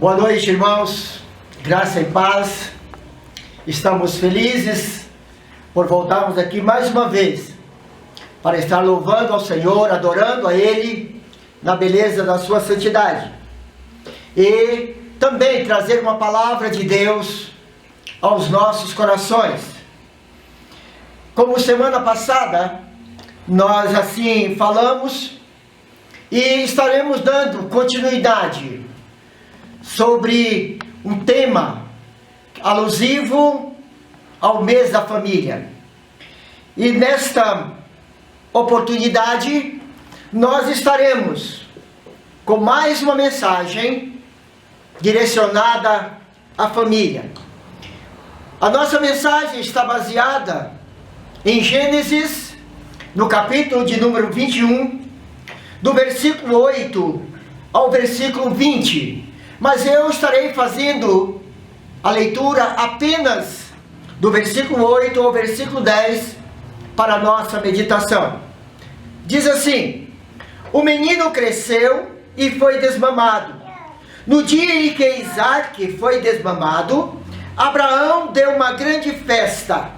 Boa noite, irmãos, graça e paz. Estamos felizes por voltarmos aqui mais uma vez para estar louvando ao Senhor, adorando a Ele na beleza da sua santidade e também trazer uma palavra de Deus aos nossos corações. Como semana passada nós assim falamos e estaremos dando continuidade sobre um tema alusivo ao mês da família. E nesta oportunidade nós estaremos com mais uma mensagem direcionada à família. A nossa mensagem está baseada em Gênesis, no capítulo de número 21, do versículo 8 ao versículo 20. Mas eu estarei fazendo a leitura apenas do versículo 8 ao versículo 10 para a nossa meditação. Diz assim: o menino cresceu e foi desmamado. No dia em que Isaque foi desmamado, Abraão deu uma grande festa.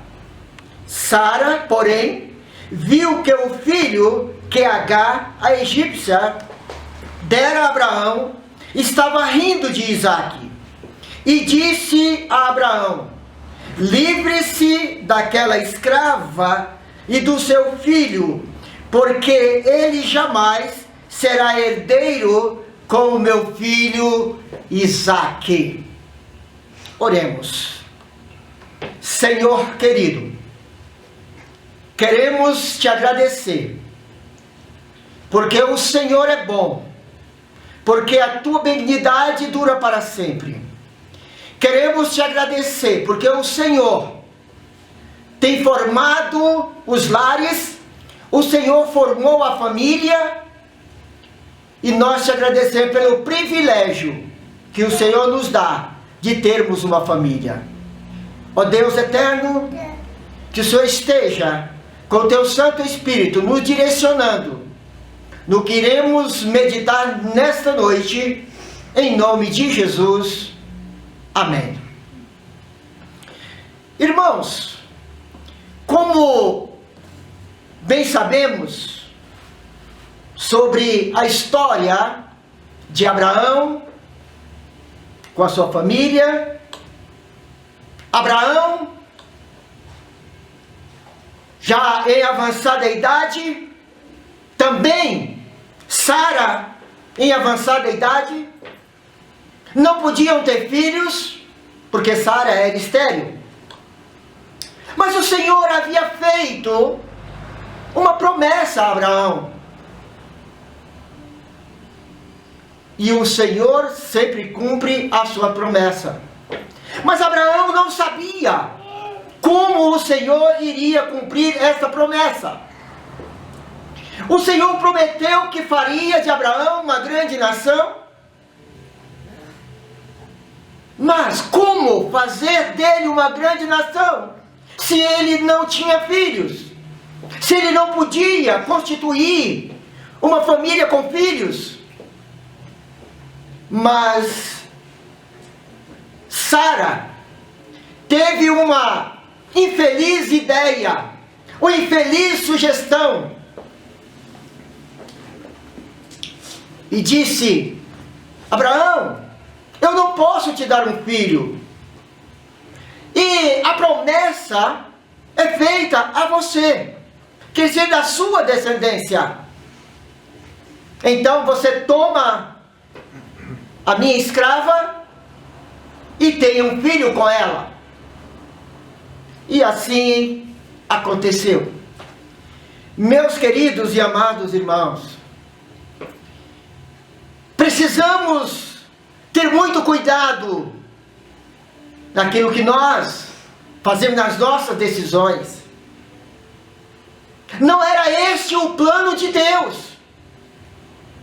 Sara, porém, viu que o filho que Agar, a egípcia, dera a Abraão, estava rindo de Isaque, e disse a Abraão: livre-se daquela escrava e do seu filho, porque ele jamais será herdeiro com o meu filho Isaque. Oremos. Senhor querido, queremos te agradecer, porque o Senhor é bom, porque a tua benignidade dura para sempre. Queremos te agradecer, porque o Senhor tem formado os lares, o Senhor formou a família, e nós te agradecemos pelo privilégio que o Senhor nos dá de termos uma família. Ó Deus eterno, que o Senhor esteja com o teu Santo Espírito nos direcionando no que iremos meditar nesta noite, em nome de Jesus. Amém. Irmãos, como bem sabemos sobre a história de Abraão com a sua família, Abraão, já em avançada idade, também Sara, em avançada idade, não podiam ter filhos, porque Sara era estéril. Mas o Senhor havia feito uma promessa a Abraão. E o Senhor sempre cumpre a sua promessa. Mas Abraão não sabia como o Senhor iria cumprir essa promessa. O Senhor prometeu que faria de Abraão uma grande nação. Mas como fazer dele uma grande nação, se ele não tinha filhos? Se ele não podia constituir uma família com filhos? Mas Sara teve uma infeliz ideia, uma infeliz sugestão, e disse: Abraão, eu não posso te dar um filho, e a promessa é feita a você, quer dizer, da sua descendência. Então você toma a minha escrava e tem um filho com ela. E assim aconteceu. Meus queridos e amados irmãos, precisamos ter muito cuidado naquilo que nós fazemos nas nossas decisões. Não era este o plano de Deus.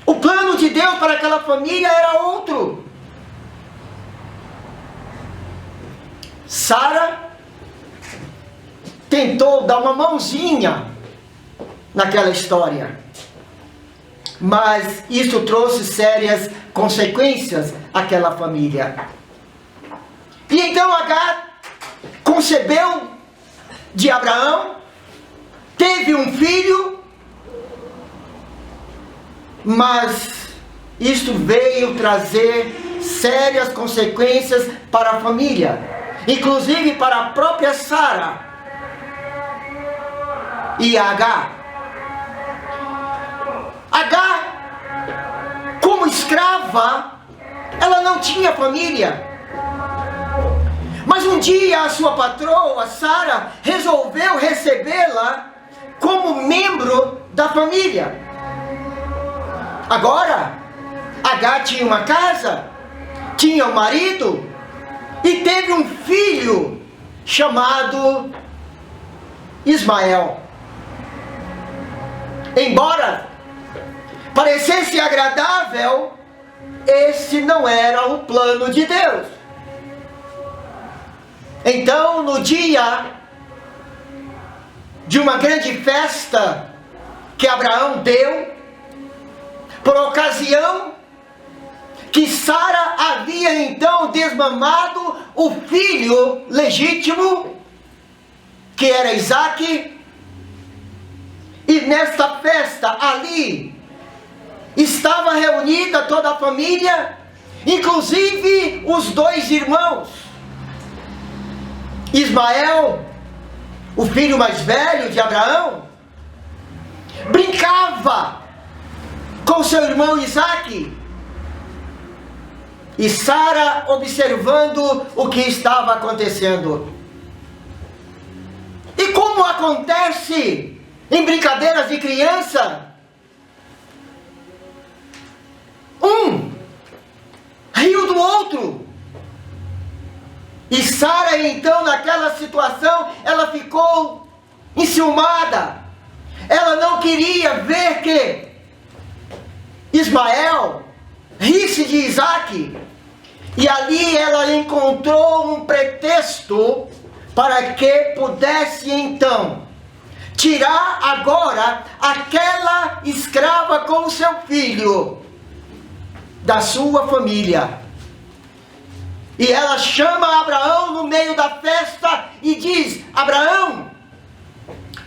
O plano de Deus para aquela família era outro. Sara tentou dar uma mãozinha naquela história. mas isso trouxe sérias consequências àquela família. E então Agar concebeu de Abraão, teve um filho, mas isto veio trazer sérias consequências para a família, inclusive para a própria Sara e Agar. Agar, como escrava, ela não tinha família. Mas um dia a sua patroa, Sara, resolveu recebê-la como membro da família. Agora, Agar tinha uma casa, tinha um marido e teve um filho chamado Ismael. Embora parecesse agradável, esse não era o plano de Deus. Então, no dia de uma grande festa que Abraão deu, por ocasião que Sara havia então desmamado o filho legítimo, que era Isaque, e nesta festa ali estava reunida toda a família, inclusive os dois irmãos. Ismael, o filho mais velho de Abraão, brincava com seu irmão Isaque, e Sara observando o que estava acontecendo. E como acontece em brincadeiras de criança, um riu do outro. E Sara então, naquela situação, ela ficou enciumada. Ela não queria ver que Ismael risse de Isaque. E ali ela encontrou um pretexto para que pudesse então tirar agora aquela escrava com o seu filho da sua família. E ela chama Abraão no meio da festa e diz: Abraão,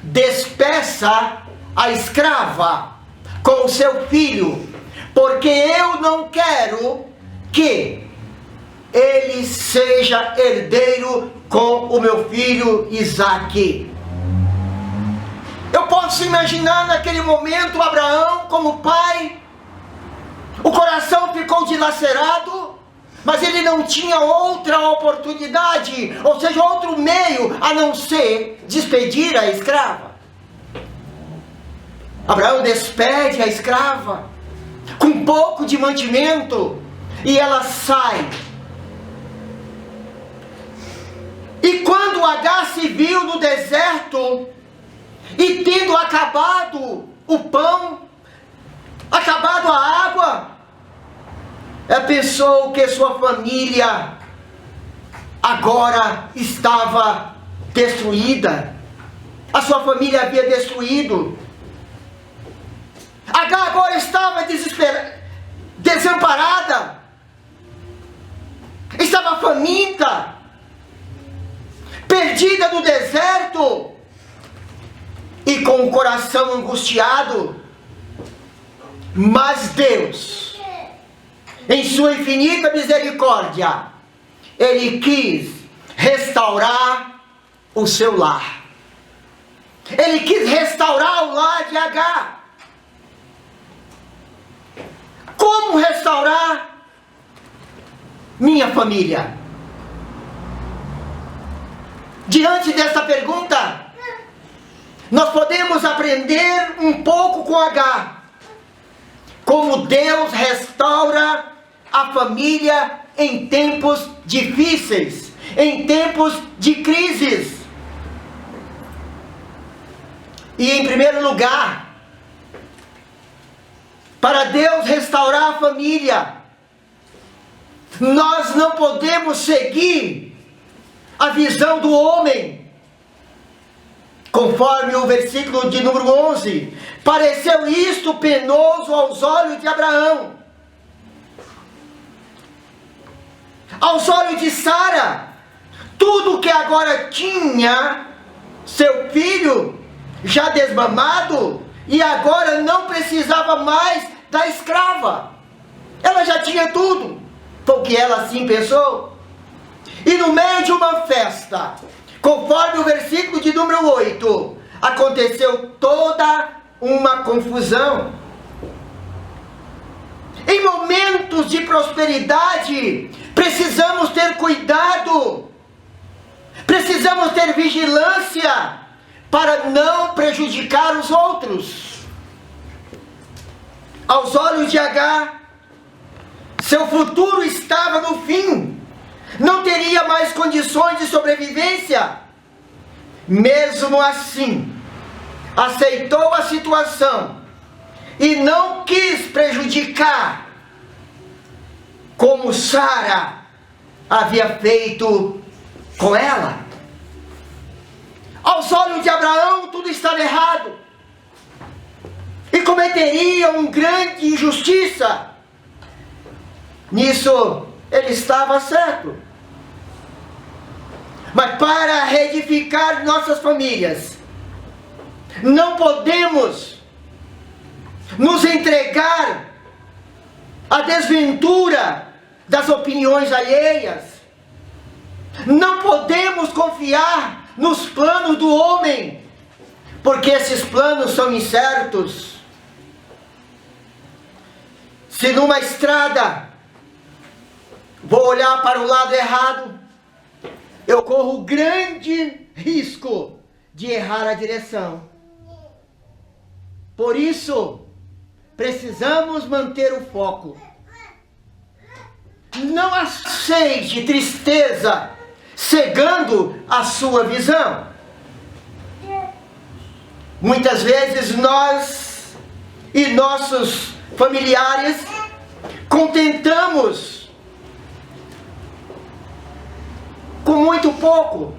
despeça a escrava com o seu filho, porque eu não quero que ele seja herdeiro com o meu filho Isaque. Eu posso imaginar naquele momento Abraão como pai, o coração ficou dilacerado, mas ele não tinha outra oportunidade, ou seja, outro meio a não ser despedir a escrava. Abraão despede a escrava com um pouco de mantimento e ela sai. E quando Agar se viu no deserto e tendo acabado o pão, acabado a água, ela pensou que sua família agora estava destruída. A sua família havia destruído. Agar agora estava desesperada, desamparada, estava faminta, perdida no deserto e com o coração angustiado. Mas Deus, em sua infinita misericórdia, Ele quis restaurar o seu lar. Ele quis restaurar o lar de Agar. Como restaurar minha família? Diante dessa pergunta, nós podemos aprender um pouco com Agar, como Deus restaura a família em tempos difíceis, em tempos de crises. E em primeiro lugar, para Deus restaurar a família, nós não podemos seguir a visão do homem. Conforme o versículo de número 11, pareceu isto penoso aos olhos de Abraão. Aos olhos de Sara, tudo que agora tinha, seu filho já desmamado, e agora não precisava mais da escrava. Ela já tinha tudo, porque ela assim pensou. E no meio de uma festa, conforme o versículo de número 8, aconteceu toda uma confusão. Em momentos de prosperidade, precisamos ter cuidado, precisamos ter vigilância para não prejudicar os outros. Aos olhos de Agar, seu futuro estava no fim, não teria mais condições de sobrevivência. Mesmo assim, aceitou a situação e não quis prejudicar, como Sara havia feito com ela. Aos olhos de Abraão, tudo estava errado, e cometeria uma grande injustiça. Nisso, ele estava certo. Mas para reedificar nossas famílias, não podemos nos entregar à desventura das opiniões alheias. Não podemos confiar nos planos do homem, porque esses planos são incertos. Se numa estrada vou olhar para o lado errado, eu corro grande risco de errar a direção. Por isso, precisamos manter o foco. Não aceite tristeza cegando a sua visão. Muitas vezes nós e nossos familiares contentamos com muito pouco.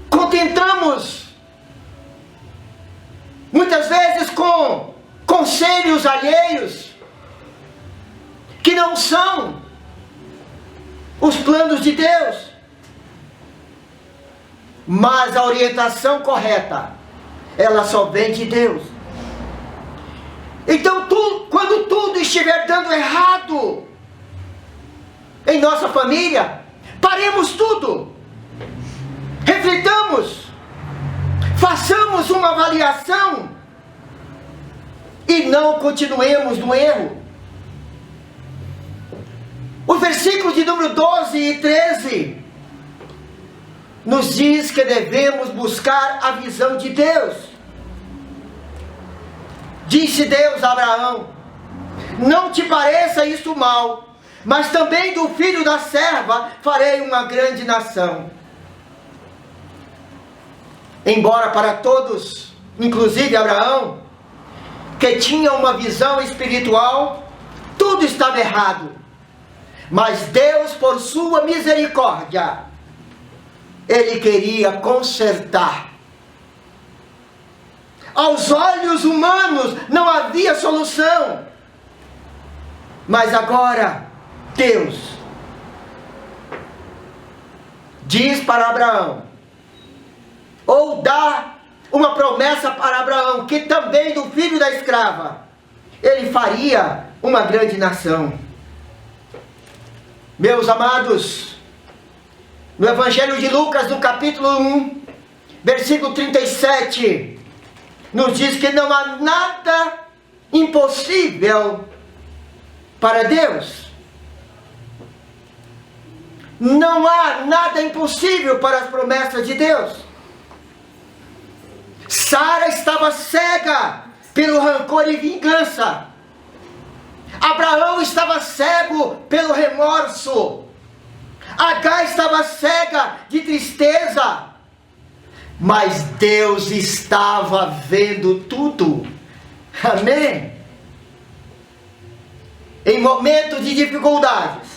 Contentamos muitas vezes com conselhos alheios que não são os planos de Deus. Mas a orientação correta, ela só vem de Deus. Então, quando tudo estiver dando errado em nossa família, paremos tudo, reflitamos, façamos uma avaliação e não continuemos no erro. O versículo de número 12 e 13 nos diz que devemos buscar a visão de Deus. Disse Deus a Abraão: não te pareça isto mal, mas também do filho da serva farei uma grande nação. Embora para todos, inclusive Abraão, que tinha uma visão espiritual, tudo estava errado. Mas Deus, por sua misericórdia, Ele queria consertar. Aos olhos humanos não havia solução. Mas agora, Deus diz para Abraão, ou dá uma promessa para Abraão, que também do filho da escrava, ele faria uma grande nação. Meus amados, no Evangelho de Lucas, no capítulo 1, versículo 37, nos diz que não há nada impossível para Deus. Não há nada impossível para as promessas de Deus. Sara estava cega pelo rancor e vingança. Abraão estava cego pelo remorso. Agar estava cega de tristeza. Mas Deus estava vendo tudo. Amém? Em momentos de dificuldades,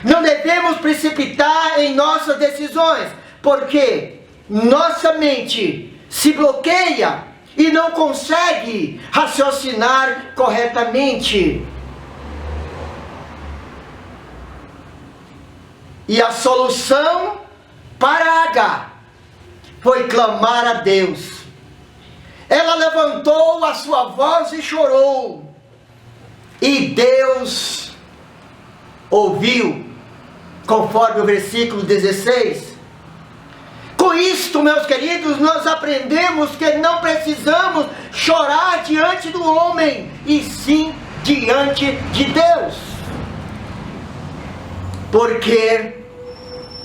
não devemos precipitar em nossas decisões, porque nossa mente se bloqueia e não consegue raciocinar corretamente. E a solução para Agar foi clamar a Deus. Ela levantou a sua voz e chorou. E Deus ouviu, conforme o versículo 16. Com isto, meus queridos, nós aprendemos que não precisamos chorar diante do homem, e sim diante de Deus. Porque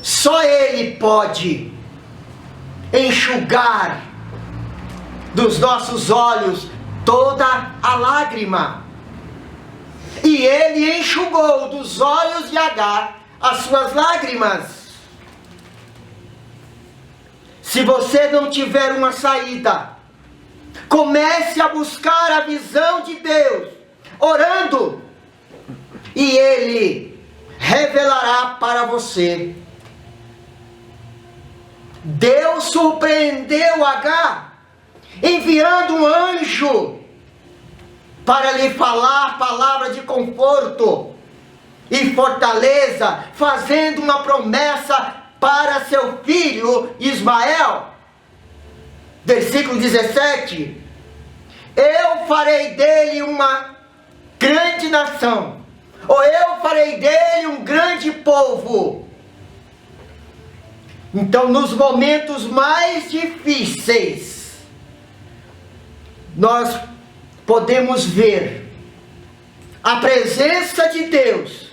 só Ele pode enxugar dos nossos olhos toda a lágrima. E Ele enxugou dos olhos de Agar as suas lágrimas. Se você não tiver uma saída, comece a buscar a visão de Deus, orando, e Ele revelará para você. Deus surpreendeu Agar, enviando um anjo para lhe falar palavra de conforto e fortaleza, fazendo uma promessa para seu filho Ismael. Versículo 17: eu farei dele uma grande nação, ou eu farei dele um grande povo. Então, nos momentos mais difíceis, nós podemos ver a presença de Deus,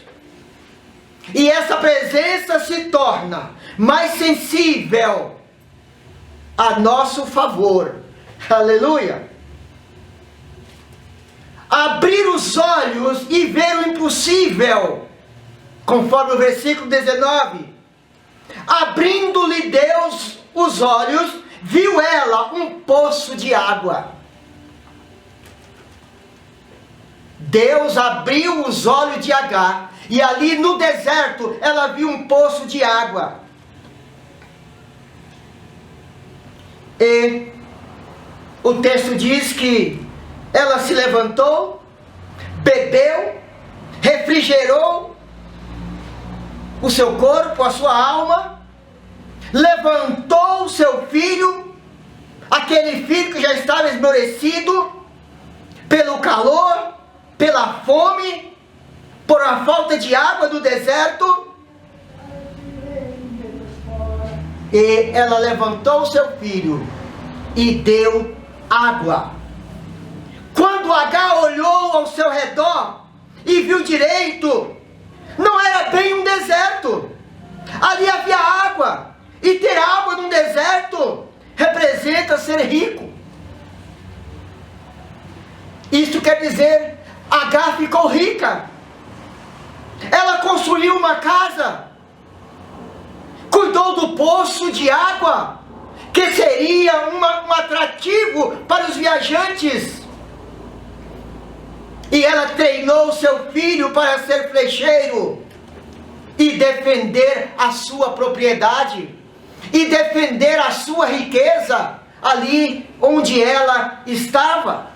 e essa presença se torna mais sensível a nosso favor. Aleluia! Abrir os olhos e ver o impossível, conforme o versículo 19. Abrindo-lhe Deus os olhos, viu ela um poço de água. Deus abriu os olhos de Agar, e ali no deserto ela viu um poço de água. E o texto diz que ela se levantou, bebeu, refrigerou o seu corpo, a sua alma, levantou o seu filho, aquele filho que já estava esmorecido pelo calor, pela fome, por a falta de água do deserto. E ela levantou o seu filho e deu água. Quando Agar olhou ao seu redor e viu direito, não era bem um deserto. Ali havia água. E ter água num deserto representa ser rico. Isto quer dizer, Agar ficou rica. Ela construiu uma casa, cuidou do poço de água, que seria um atrativo para os viajantes. E ela treinou seu filho para ser flecheiro e defender a sua propriedade, e defender a sua riqueza ali onde ela estava.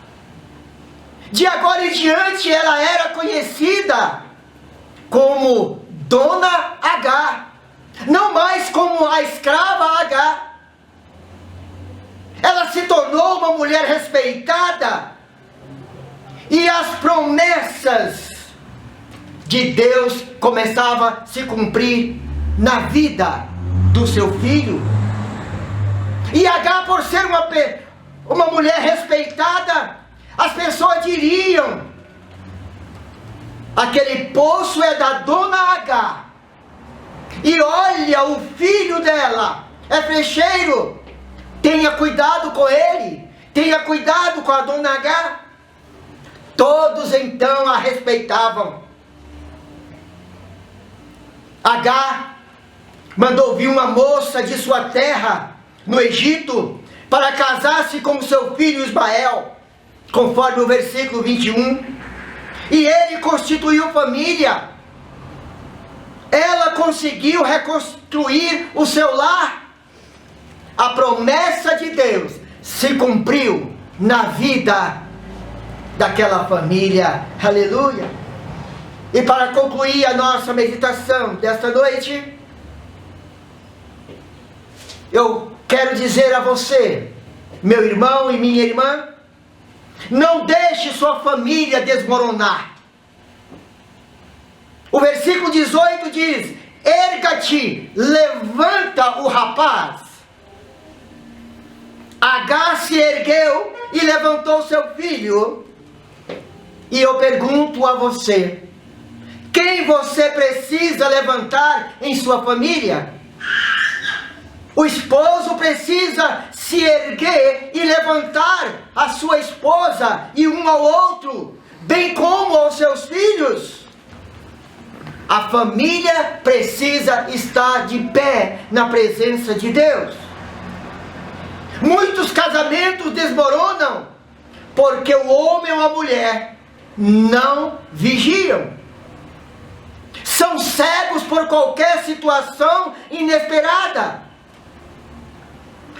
De agora em diante ela era conhecida como Dona Agar, não mais como a escrava Agar. Ela se tornou uma mulher respeitada, e as promessas de Deus começavam a se cumprir na vida do seu filho. E Agar, por ser uma mulher respeitada, as pessoas diriam: aquele poço é da Dona Agar, e olha, o filho dela é flecheiro, tenha cuidado com ele, tenha cuidado com a Dona Agar. Todos então a respeitavam. Agar mandou vir uma moça de sua terra, no Egito, para casar-se com seu filho Ismael, conforme o versículo 21. E ele constituiu família. Ela conseguiu reconstruir o seu lar. a promessa de Deus se cumpriu na vida daquela família. Aleluia! E para concluir a nossa meditação desta noite, eu quero dizer a você, meu irmão e minha irmã, não deixe sua família desmoronar. O versículo 18 diz: erga-te, levanta o rapaz. Agar se ergueu e levantou seu filho. E eu pergunto a você, quem você precisa levantar em sua família? O esposo precisa se erguer e levantar a sua esposa e um ao outro, bem como aos seus filhos. A família precisa estar de pé na presença de Deus. Muitos casamentos desmoronam porque o homem ou a mulher não vigiam. São cegos por qualquer situação inesperada.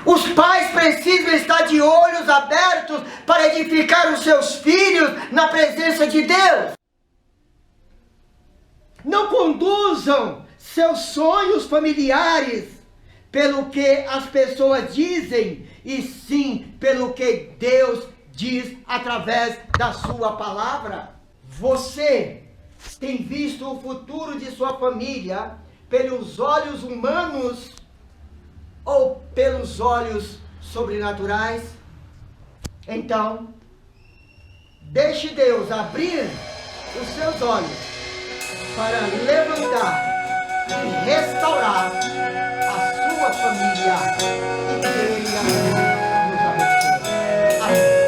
Os pais precisam estar de olhos abertos para edificar os seus filhos na presença de Deus. Não conduzam seus sonhos familiares pelo que as pessoas dizem, e sim pelo que Deus diz através da sua palavra. Você tem visto o futuro de sua família pelos olhos humanos ou pelos olhos sobrenaturais? Então, deixe Deus abrir os seus olhos para levantar e restaurar a sua família, e que Ele nos abençoe. Amém.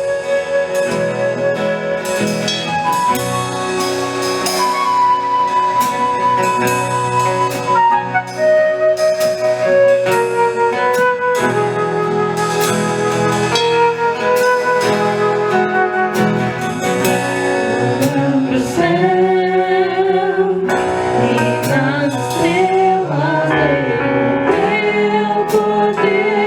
Estrelas, teu poder.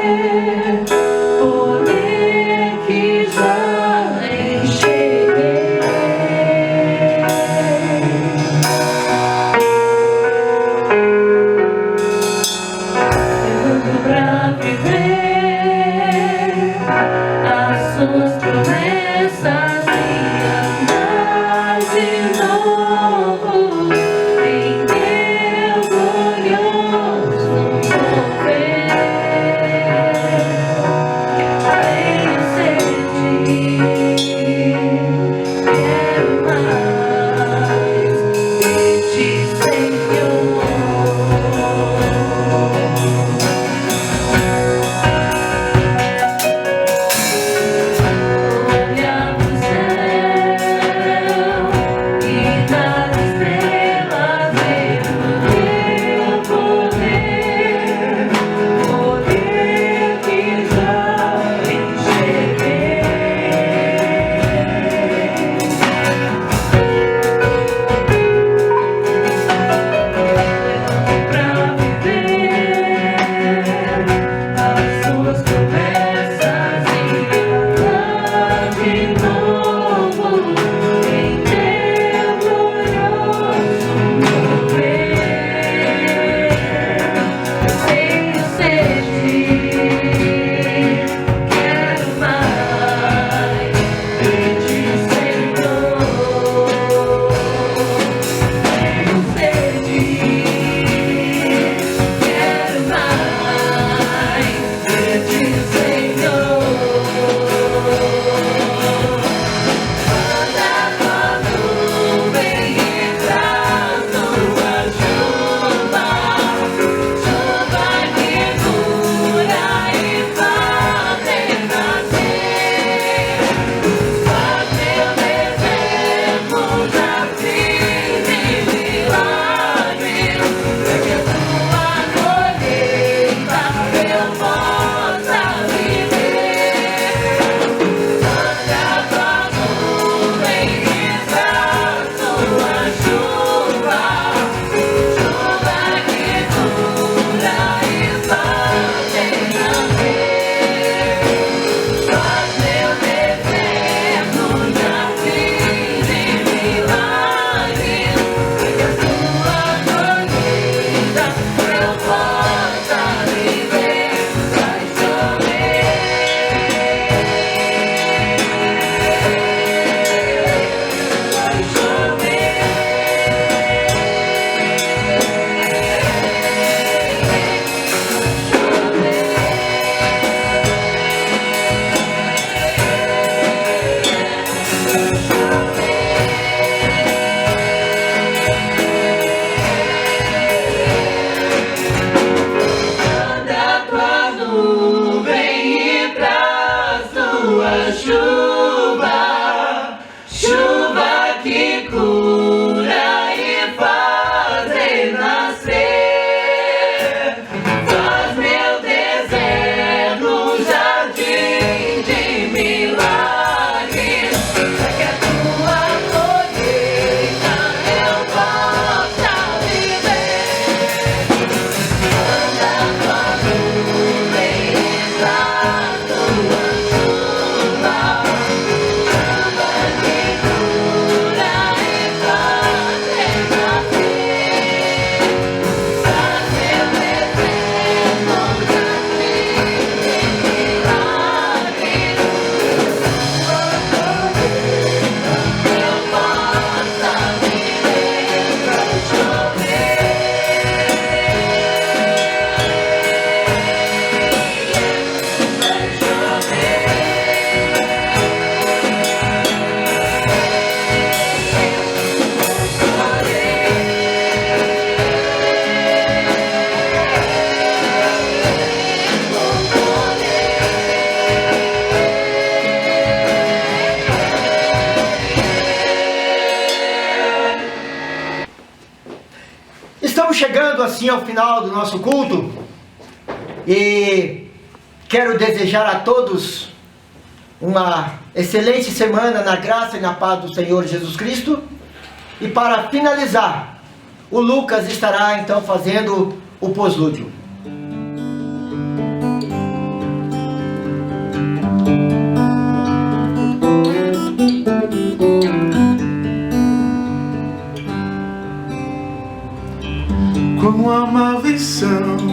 Estamos chegando assim ao final do nosso culto e quero desejar a todos uma excelente semana na graça e na paz do Senhor Jesus Cristo. E para finalizar, o Lucas estará então fazendo o poslúdio. Como a maldição